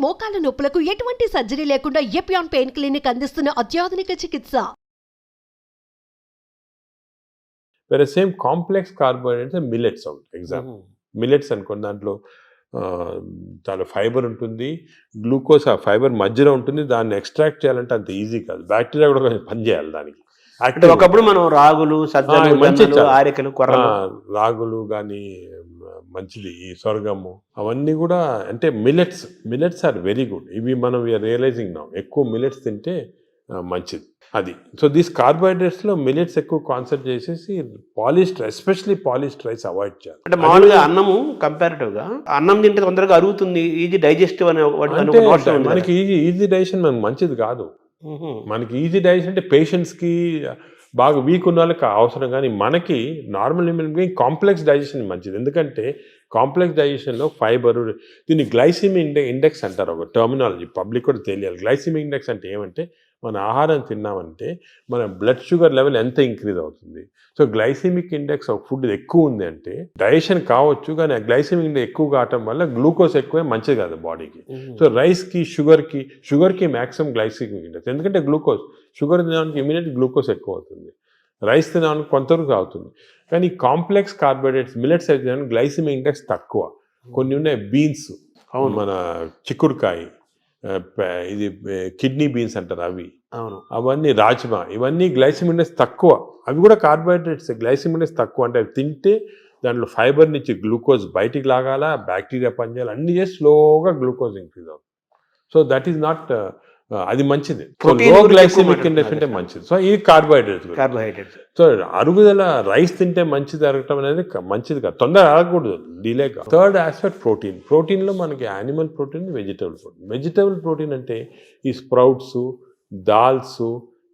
మోకాల నొప్పులకు ఎటువంటి సర్జరీ లేకుండా ఎపియాన్ పెయిన్ క్లినిక్ అందిస్తున్న అత్యాధునిక చికిత్స. వేరే సేమ్ కాంప్లెక్స్ కార్బోహైడ్రేట్స్ మిల్లెట్స్ ఉంటాయి. ఎగ్జాంపుల్ మిల్లెట్స్ అనుకోండి, దాంట్లో చాలా ఫైబర్ ఉంటుంది, గ్లూకోజ్ ఆ ఫైబర్ మధ్యలో ఉంటుంది. దాన్ని ఎక్స్ట్రాక్ట్ చేయాలంటే అంత ఈజీ కాదు, బ్యాక్టీరియా కూడా కొంచెం పనిచేయాలి దానికి. అంటే ఒకప్పుడు మనం రాగులు, సజ్జలు, మంచి ఆరికలు, కొర్రలు, రాగులు కానీ మంచిది, ఈ సొరగము అవన్నీ కూడా అంటే మిల్లెట్స్ ఆర్ వెరీ గుడ్. ఇవి మనం రియలైజింగ్ నా ఎక్కువ మిల్లెట్స్ తింటే మంచిది అది. సో దీస్ కార్బోహైడ్రేట్స్లో మిల్లెట్స్ ఎక్కువ కాన్సన్ట్రేట్ చేసేసి polished, especially polished rice avoid చేయాలి. అంటే మామూలుగా అన్నము కంపారిటివ్గా అన్నం తింటే తొందరగా అరుగుతుంది, ఈజీ డైజెస్టివ్ అనే మనకి ఈజీ డైజెషన్ మనకు మంచిది కాదు. మనకి ఈజీ డైజెషన్ అంటే పేషెంట్స్కి బాగా వీక్ ఉన్న వాళ్ళకి అవసరం, కానీ మనకి normal human being complex digestion మంచిది. ఎందుకంటే కాంప్లెక్స్ డైజెషన్లో ఫైబర్, దీన్ని గ్లైసిమిక్ ఇండెక్స్ అంటారు, ఒక టర్మినాలజీ పబ్లిక్ కూడా తెలియాలి. గ్లైసిమిక్ ఇండెక్స్ అంటే ఏమంటే మన ఆహారం తిన్నామంటే మన బ్లడ్ షుగర్ లెవెల్ ఎంత ఇంక్రీజ్ అవుతుంది. సో గ్లైసిమిక్ ఇండెక్స్ ఒక ఫుడ్ ఎక్కువ ఉంది అంటే డైజెషన్ కావచ్చు, కానీ ఆ గ్లైసిమిక్ ఇండెక్స్ ఎక్కువ కావటం వల్ల గ్లూకోజ్ ఎక్కువే మంచిది కాదు బాడీకి. సో రైస్కి, షుగర్కి మ్యాక్సిమం గ్లైసిమిక్ ఇండెక్స్, ఎందుకంటే షుగర్ తినడానికి ఇమీడియట్ గ్లూకోజ్ ఎక్కువ అవుతుంది, రైస్ తినడానికి కొంతవరకు అవుతుంది. కానీ కాంప్లెక్స్ కార్బోహైడ్రేట్స్ మిల్లెట్స్ అయితే గ్లైసిమిక్ ఇండెక్స్ తక్కువ. కొన్ని ఉన్నాయి బీన్స్, మన చిక్కుడుకాయ, ఇది కిడ్నీ బీన్స్ అంటారు అవి, అవన్నీ రాజ్మా, ఇవన్నీ గ్లైసిమిక్ ఇండెక్స్ తక్కువ. అవి కూడా కార్బోహైడ్రేట్స్, గ్లైసిమిక్ ఇండెక్స్ తక్కువ. అంటే అవి తింటే దాంట్లో ఫైబర్ నుంచి గ్లూకోజ్ బయటికి లాగాల, బ్యాక్టీరియా పనిచేయాలి, అన్ని చేసి స్లోగా గ్లూకోజ్ ఇంక్రీజ్ అవుతుంది. సో దట్ ఈస్ నాట్, అది మంచిది. లో గ్లైసిమిక్ ఇండెక్స్ అంటే మంచిది. సో ఇది కార్బోహైడ్రేట్స్. సో అరుగుదల రైస్ తింటే మంచిది అరగటం అనేది మంచిది కాదు, తొందర అరగకూడదు, డిలేగా. థర్డ్ ఆస్పెక్ట్ ప్రోటీన్లో మనకి యానిమల్ ప్రోటీన్, వెజిటబుల్ ప్రోటీన్ అంటే ఈ స్ప్రౌట్స్, దాల్స్,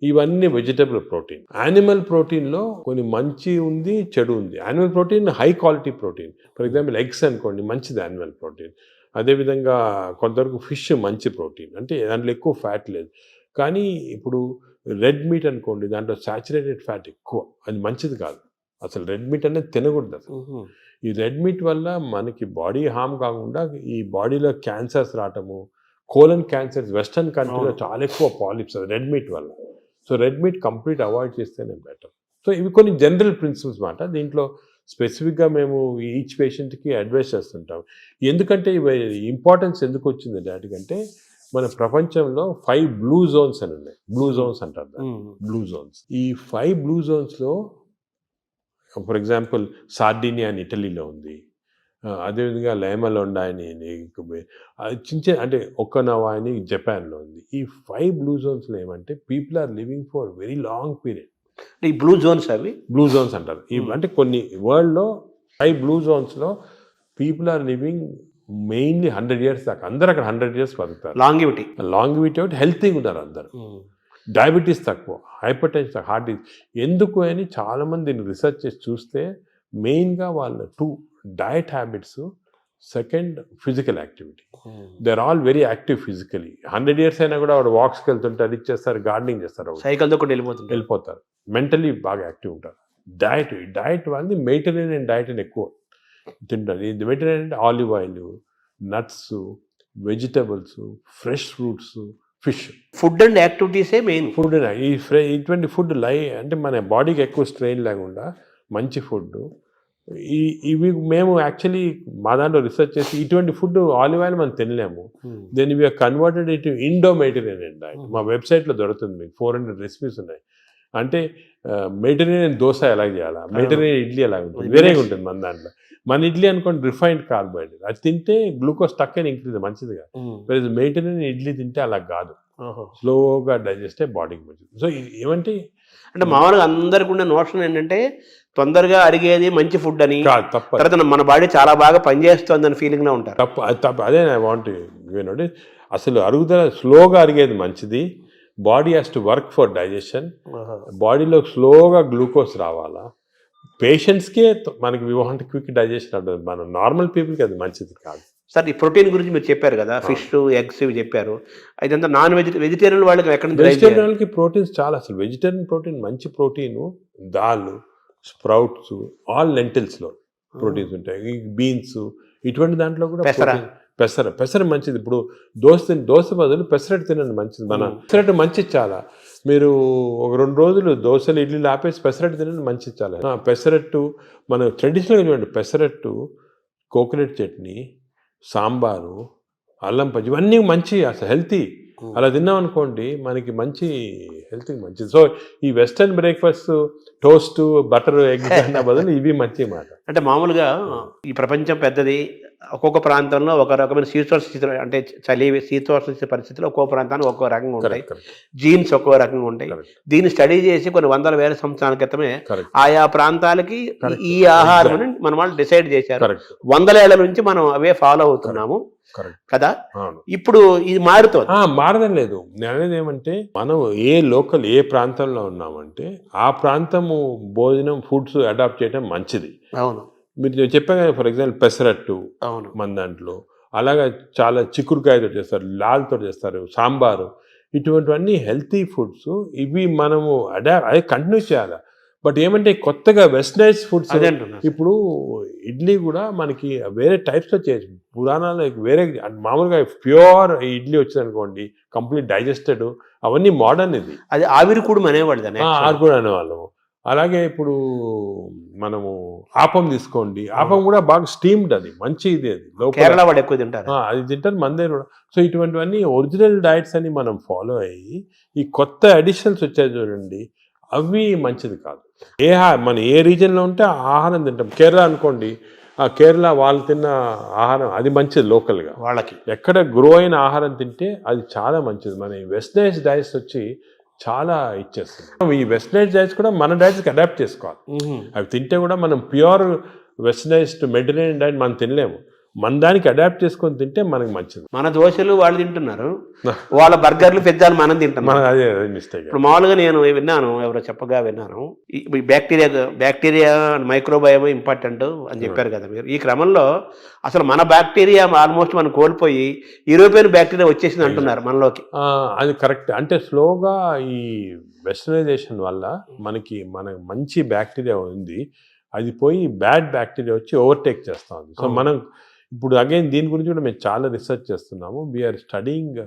ఇవన్నీ వెజిటబుల్ ప్రోటీన్. యానిమల్ ప్రోటీన్లో కొన్ని మంచి ఉంది, చెడు ఉంది. Animal protein high quality protein, for example eggs అనుకోండి, మంచిది యానిమల్ ప్రోటీన్. అదేవిధంగా కొంతవరకు ఫిష్ మంచి ప్రోటీన్, అంటే దాంట్లో ఎక్కువ ఫ్యాట్ లేదు. కానీ ఇప్పుడు రెడ్ మీట్ అనుకోండి, దాంట్లో సాచురేటెడ్ ఫ్యాట్ ఎక్కువ, అది మంచిది కాదు. అసలు రెడ్ మీట్ అనేది తినకూడదు అసలు. ఈ రెడ్ మీట్ వల్ల మనకి బాడీ హార్మ్ కాకుండా ఈ బాడీలో క్యాన్సర్స్ రావటము, కోలన్ క్యాన్సర్స్ వెస్టర్న్ కంట్రీలో చాలా ఎక్కువ పాలిప్స్ అది రెడ్ మీట్ వల్ల. So red meat complete avoid చేస్తేనే బెటర్. సో ఇవి కొన్ని జనరల్ ప్రిన్సిపల్స్ మాట. దీంట్లో స్పెసిఫిక్గా మేము ఈచ్ పేషెంట్కి అడ్వైస్ చేస్తుంటాం. ఎందుకంటే ఇవి ఇంపార్టెన్స్ ఎందుకు వచ్చిందంటే వాటికంటే మన ప్రపంచంలో 5 బ్లూ జోన్స్ అని ఉన్నాయి. బ్లూ జోన్స్ అంటారు దాన్ని, బ్లూ జోన్స్. ఈ 5 బ్లూ జోన్స్లో ఫర్ ఎగ్జాంపుల్ సార్డినియా అని ఇటలీలో ఉంది, అదేవిధంగా లైమలోండా అని చిన్న అంటే ఒక్కనవా అని జపాన్లో ఉంది. ఈ 5 బ్లూ జోన్స్లో ఏమంటే people are living for very long period. ఈ బ్లూ జోన్స్, అవి బ్లూ జోన్స్ అంటారు. అంటే కొన్ని వరల్డ్లో 5 బ్లూ జోన్స్లో people are living mainly 100 years దాకా. అందరు అక్కడ 100 years బతుకుతారు. లాంగివిటీ ఒకటి, హెల్తీగా ఉంటారు అందరు. డయాబెటీస్ తక్కువ, హైపర్ టెన్షన్ తక్కువ, హార్ట్ డిసీజ్. ఎందుకు అని చాలామంది రీసెర్చ్ చేసి చూస్తే మెయిన్గా వాళ్ళ 2 diet habits, second physical activity. They are all very active physically. 100 years అయినా కూడా వాడు వాక్స్కి వెళ్తుంటారు, ఇది చేస్తారు, గార్డెనింగ్ చేస్తారు, సైకిల్తో కూడా వెళ్ళిపోతారు. మెంటలీ బాగా యాక్టివ్ ఉంటారు. డయట్ వాళ్ళది మెడిటరేనియన్ డయట్ అని ఎక్కువ తింటారు. ఇది మెడిటరేనియన్ అంటే olive oil, nuts, vegetables, fresh fruits, fish. Food and యాక్టివిటీసే మెయిన్. ఫుడ్ ఇటువంటి ఫుడ్ అంటే మన బాడీకి ఎక్కువ స్ట్రెయిన్ లేకుండా మంచి ఫుడ్. ఇవి మేము యాక్చువల్లీ మా దాంట్లో రీసెర్చ్ చేసి ఇటువంటి ఫుడ్ ఆలివ్ ఆయిల్ మనం తినలేము. దెన్ ఇవి కన్వర్టెడ్ ఇటు ఇండో మెడిటరేనియన్ డయట్. మా వెబ్సైట్లో దొరుకుతుంది, మీకు 400 రెసిపీస్ ఉన్నాయి. అంటే మెడిటరేనియన్ దోశ ఎలా చేయాలా, మెడిటరేనియన్ ఇడ్లీ ఎలా ఉంటుంది, వేరేగా ఉంటుంది మన దాంట్లో. మన ఇడ్లీ అనుకోండి రిఫైన్డ్ కార్బోహైడ్రేట్, అది తింటే గ్లూకోజ్ తక్కువ ఇంక్రీజ్ మంచిది కాదు. మెడిటరేనియన్ ఇడ్లీ తింటే అలా కాదు, స్లోగా డైజెస్ట్ అయ్యి బాడీకి మంచిది. సో ఏమంటే అంటే మామూలుగా అందరికి ఉన్న నోషన్ ఏంటంటే తొందరగా అరిగేది మంచి ఫుడ్ అని, తర్వాత మన బాడీ చాలా బాగా పనిచేస్తుంది అని ఫీలింగ్లో ఉంటారు. తప్పు. అదే ఐ వాంట్ యూనోటి, అసలు అరుగుదల స్లోగా అరిగేది మంచిది. Body has to work for digestion. బాడీలో స్లోగా గ్లూకోజ్ రావాలా. పేషెంట్స్కే మనకి వి వాంట్ క్విక్ డైజెషన్ ఉంటుంది, మన నార్మల్ పీపుల్కి అది మంచిది కాదు. సార్, ఈ ప్రోటీన్ గురించి మీరు చెప్పారు కదా, ఫిష్, ఎగ్స్ ఇవి చెప్పారు. ఇదంతా నాన్ వెజిటేరియన్ వాళ్ళకి ఎక్కడ? వెజిటేరియన్ వాళ్ళకి ప్రోటీన్స్ చాలా. అసలు వెజిటేరియన్ ప్రోటీన్ మంచి ప్రోటీను దాల్, స్ప్రౌట్స్, ఆల్ లెంటిల్స్లో ప్రోటీన్స్ ఉంటాయి. ఈ బీన్స్, ఇటువంటి దాంట్లో కూడా పెసర మంచిది. ఇప్పుడు దోశ బదులు పెసరట్టు తినండి, మంచిది. మన పెసరట్టు మంచిది చాలా. మీరు ఒక 2 రోజులు దోశలు ఇడ్లీలు ఆపేసి పెసరట్టు తినండి, మంచిది చాలా. పెసరట్టు మన ట్రెడిషనల్గా చూడండి, పెసరట్టు, కోకోనట్ చట్నీ, సాంబారు, అల్లం పచ్చి, ఇవన్నీ మంచి, అసలు హెల్తీ. అలా తిన్నాం అనుకోండి మనకి మంచి హెల్త్కి మంచిది. సో ఈ western breakfast, toast, butter, egg అన్న బదులు ఇవి మంచి మాట. అంటే మామూలుగా ఈ ప్రపంచం పెద్దది, ఒక్కొక్క ప్రాంతంలో ఒక రకమైన శీతోష్ణ స్థితి, అంటే చలి శీతోష్ణ పరిస్థితుల్లో ఒక్కో ప్రాంతానికి ఒక్కో రకంగా ఉంటాయి, జీన్స్ ఒక్కో రకంగా ఉంటాయి. దీన్ని స్టడీ చేసి కొన్ని వందల వేల సంవత్సరాల క్రితమే ఆయా ప్రాంతాలకి ఈ ఆహారం మన వాళ్ళు డిసైడ్ చేశారు. 100 ఏళ్ల నుంచి మనం అవే ఫాలో అవుతున్నాము కదా. ఇప్పుడు ఇది మారడం లేదు. నేను అనేది ఏమంటే, మనం ఏ ప్రాంతంలో ఉన్నామంటే ఆ ప్రాంతము భోజనం, ఫుడ్స్ అడాప్ట్ చేయడం మంచిది. అవును, మీరు చెప్పాను కదా, ఫర్ ఎగ్జాంపుల్ పెసరట్టు మన దాంట్లో, అలాగా చాలా చిక్కుడుకాయతో చేస్తారు, లాల్తో చేస్తారు, సాంబారు, ఇటువంటివన్నీ హెల్తీ ఫుడ్స్. ఇవి మనము అదే కంటిన్యూ చేయాలి. బట్ ఏమంటే కొత్తగా వెస్టర్నైజ్ ఫుడ్స్, ఇప్పుడు ఇడ్లీ కూడా మనకి వేరే టైప్స్లో చేయొచ్చు. పురాణాలు వేరే, మామూలుగా ప్యూర్ ఇడ్లీ వచ్చింది అనుకోండి, కంప్లీట్ డైజెస్టెడ్, అవన్నీ మోడర్న్. ఇది అది ఆవిరికూడు అనేవాళ్ళము. అలాగే ఇప్పుడు మనము ఆపం తీసుకోండి, ఆపం కూడా బాగా స్టీమ్డ్, అది మంచి ఇది. అది కేరళ వాడు ఎక్కువ తింటారు, అది తింటారు మన దగ్గర కూడా. సో ఇటువంటివన్నీ ఒరిజినల్ డైట్స్ అని మనం ఫాలో అయ్యి, ఈ కొత్త అడిషనల్స్ వచ్చాయి చూడండి, అవి మంచిది కాదు. మన ఏ రీజన్లో ఉంటే ఆ ఆహారం తింటాం. కేరళ అనుకోండి, ఆ కేరళ వాళ్ళు తిన్న ఆహారం అది మంచిది, లోకల్గా వాళ్ళకి ఎక్కడ గ్రో అయిన ఆహారం తింటే అది చాలా మంచిది. మన వెస్టర్నైజ్ డైట్స్ వచ్చి చాలా ఇచ్చేస్తుంది. ఈ వెస్టర్నైజ్ డైట్స్ కూడా మన డైట్స్కి అడాప్ట్ చేసుకోవాలి. అవి తింటే కూడా మనం ప్యూర్ వెస్టర్నైజ్డ్ మెడిటరేనియన్ డైట్ మనం తినలేము. మన దానికి అడాప్ట్ చేసుకొని తింటే మనకి మంచిది. మన దోశలు వాళ్ళు తింటున్నారు, వాళ్ళ బర్గర్లు, పిజ్జాలు మనం తింటున్నాం. అదే మిస్టేక్. ఇప్పుడు మామూలుగా నేను విన్నాను, ఎవరో చెప్పగా విన్నాను, ఈ బ్యాక్టీరియా మైక్రోబయోమ్ ఇంపార్టెంట్ అని చెప్పారు కదా మీరు. ఈ క్రమంలో అసలు మన బ్యాక్టీరియా ఆల్మోస్ట్ మనం కోల్పోయి యూరోపియన్ బ్యాక్టీరియా వచ్చేసింది అంటున్నారు మనలోకి. అది కరెక్ట్. అంటే స్లోగా ఈ వెస్టర్నైజేషన్ వల్ల మనకి మంచి బ్యాక్టీరియా ఉంది, అది పోయి బ్యాడ్ బ్యాక్టీరియా వచ్చి ఓవర్టేక్ చేస్తూ ఉంది. సో మనం ఇప్పుడు అగైన్ దీని గురించి కూడా మేము చాలా రీసెర్చ్ చేస్తున్నాము. We are studying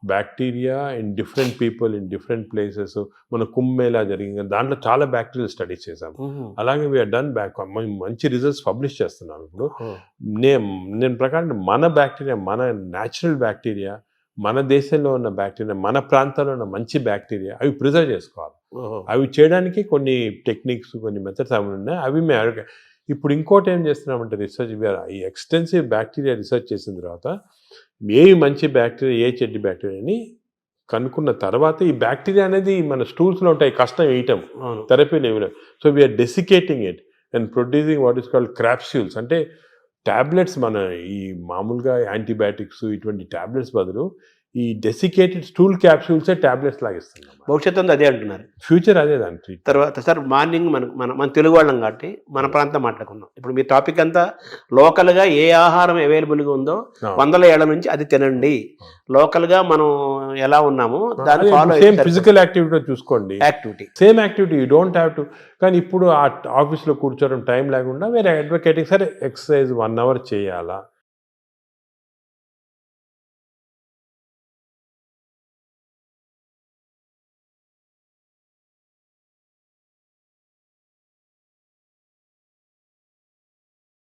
bacteria in different people in different places. మన కుంభమేళా జరిగింది, దాంట్లో చాలా బ్యాక్టీరియల్ స్టడీస్ చేసాము. అలాగే వీఆర్ డన్ మంచి రిజల్ట్స్ పబ్లిష్ చేస్తున్నాము. ఇప్పుడు నేను ప్రకారం మన బ్యాక్టీరియా, మన న్యాచురల్ బ్యాక్టీరియా, మన దేశంలో ఉన్న బ్యాక్టీరియా, మన ప్రాంతాల్లో ఉన్న మంచి బ్యాక్టీరియా, అవి ప్రిజర్వ్ చేసుకోవాలి. అవి చేయడానికి కొన్ని టెక్నిక్స్, కొన్ని మెథడ్స్ అవి ఉన్నాయి. అవి మేము ఇప్పుడు ఇంకోటి ఏం చేస్తున్నామంటే రీసెర్చ్, ఈ ఎక్స్టెన్సివ్ బ్యాక్టీరియా రీసెర్చ్ చేసిన తర్వాత ఏవి మంచి బ్యాక్టీరియా, ఏ చెడ్డ బ్యాక్టీరియా అని కనుక్కున్న తర్వాత, ఈ బ్యాక్టీరియా అనేది మన స్టూల్స్లో ఉంటాయి, కష్టం వేయటం, థెరపీలు ఇవ్వడం. So we're desiccating it and producing what is called capsules, అంటే ట్యాబ్లెట్స్. మన ఈ మామూలుగా యాంటీబయాటిక్స్ ఇటువంటి ట్యాబ్లెట్స్ బదులు ఈ డెసికేటెడ్ స్టూల్ క్యాప్సూల్సే ట్యాబ్లెట్స్ లాగా ఇస్తున్నాం. భవిష్యత్తు అదే అంటున్నారు, ఫ్యూచర్ అదే దాని తర్వాత. సార్ మార్నింగ్ మన తెలుగు వాళ్ళం కాబట్టి మన ప్రాంతం మాట్లాడుకున్నాం. ఇప్పుడు మీ టాపిక్ అంతా లోకల్గా ఏ ఆహారం అవైలబుల్గా ఉందో 100 ఏళ్ల నుంచి అది తినండి. లోకల్గా మనం ఎలా ఉన్నామో దాన్ని ఫాలో సేమ్ ఫిజికల్ యాక్టివిటీ చూసుకోండి, same activity you don't have to. కానీ ఇప్పుడు ఆ ఆఫీస్లో కూర్చోవడం టైం లేకుండా వేరే అడ్వకేటింగ్, సరే ఎక్సర్సైజ్ 1 hour చేయాలా,